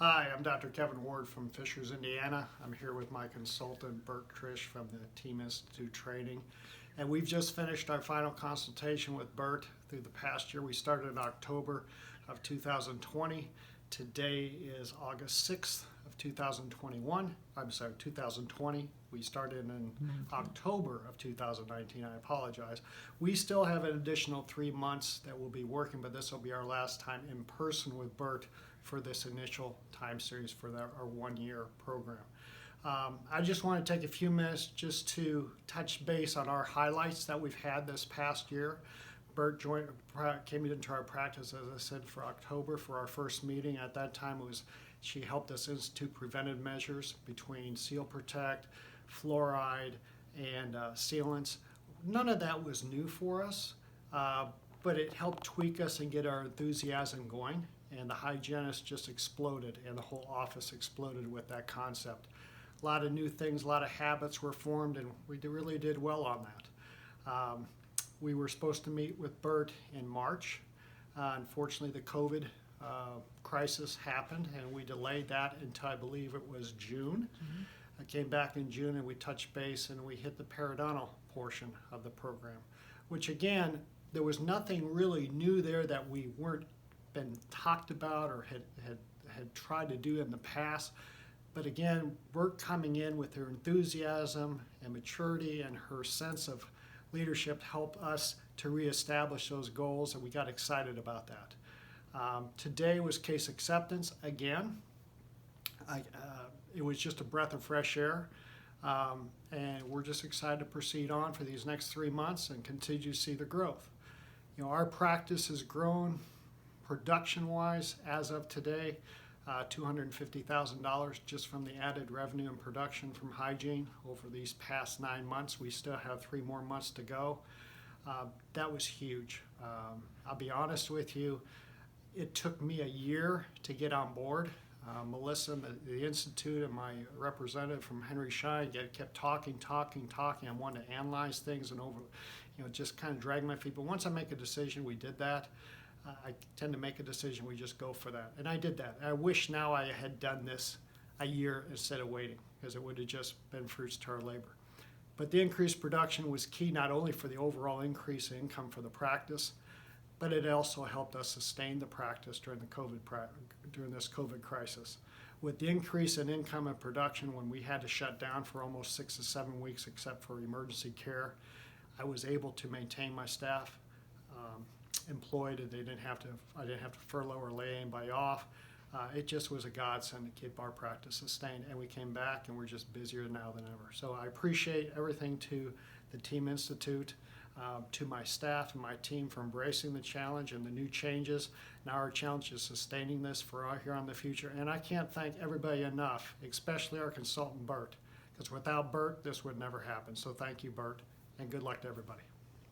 Hi, I'm Dr. Kevin Ward from Fishers, Indiana. I'm here with my consultant, Bert Trish from the Team Institute Training. And we've just finished our final consultation with Bert through the past year. We started in October of 2020. Today is August 6th of 2021. I'm sorry, 2020. We started in October of 2019. I apologize. We still have an additional 3 months that we'll be working, but this will be our last time in person with Bert for this initial time series for our 1-year program. I just want to take a few minutes just to touch base on our highlights that we've had this past year. Bert came into our practice, as I said, for October for our first meeting. At that time, she helped us institute preventive measures between Seal Protect, fluoride, and sealants. None of that was new for us, but it helped tweak us and get our enthusiasm going. And the hygienist just exploded, and the whole office exploded with that concept. A lot of new things, a lot of habits were formed, and we really did well on that. We were supposed to meet with Bert in March. Unfortunately, the COVID crisis happened, and we delayed that until I believe it was June. I came back in June, and we touched base, and we hit the periodontal portion of the program, which again, there was nothing really new there that we weren't been talked about or had tried to do in the past. But again, Bert coming in with her enthusiasm and maturity and her sense of leadership helped us to reestablish those goals, and we got excited about that. Today was case acceptance again. It was just a breath of fresh air, and we're just excited to proceed on for these next 3 months and continue to see the growth. You know, our practice has grown production-wise as of today, $250,000 just from the added revenue and production from Hygiene over these past 9 months. We still have 3 more months to go. That was huge. I'll be honest with you, it took me a year to get on board. Melissa and the Institute and my representative from Henry Schein kept talking. I wanted to analyze things and just kind of drag my feet. But once I make a decision, we did that. I tend to make a decision, we just go for that. And I did that. I wish now I had done this a year instead of waiting, because it would have just been fruits to our labor. But the increased production was key not only for the overall increase in income for the practice, but it also helped us sustain the practice during this COVID crisis. With the increase in income and production, when we had to shut down for almost 6 to 7 weeks except for emergency care, I was able to maintain my staff employed, and I didn't have to furlough or lay anybody off. It just was a godsend to keep our practice sustained, and we came back and we're just busier now than ever. So I appreciate everything to the Team Institute, to my staff and my team for embracing the challenge and the new changes. Now our challenge is sustaining this for out here on the future, and I can't thank everybody enough, especially our consultant Bert, because without Bert this would never happen. So thank you, Bert, and good luck to everybody.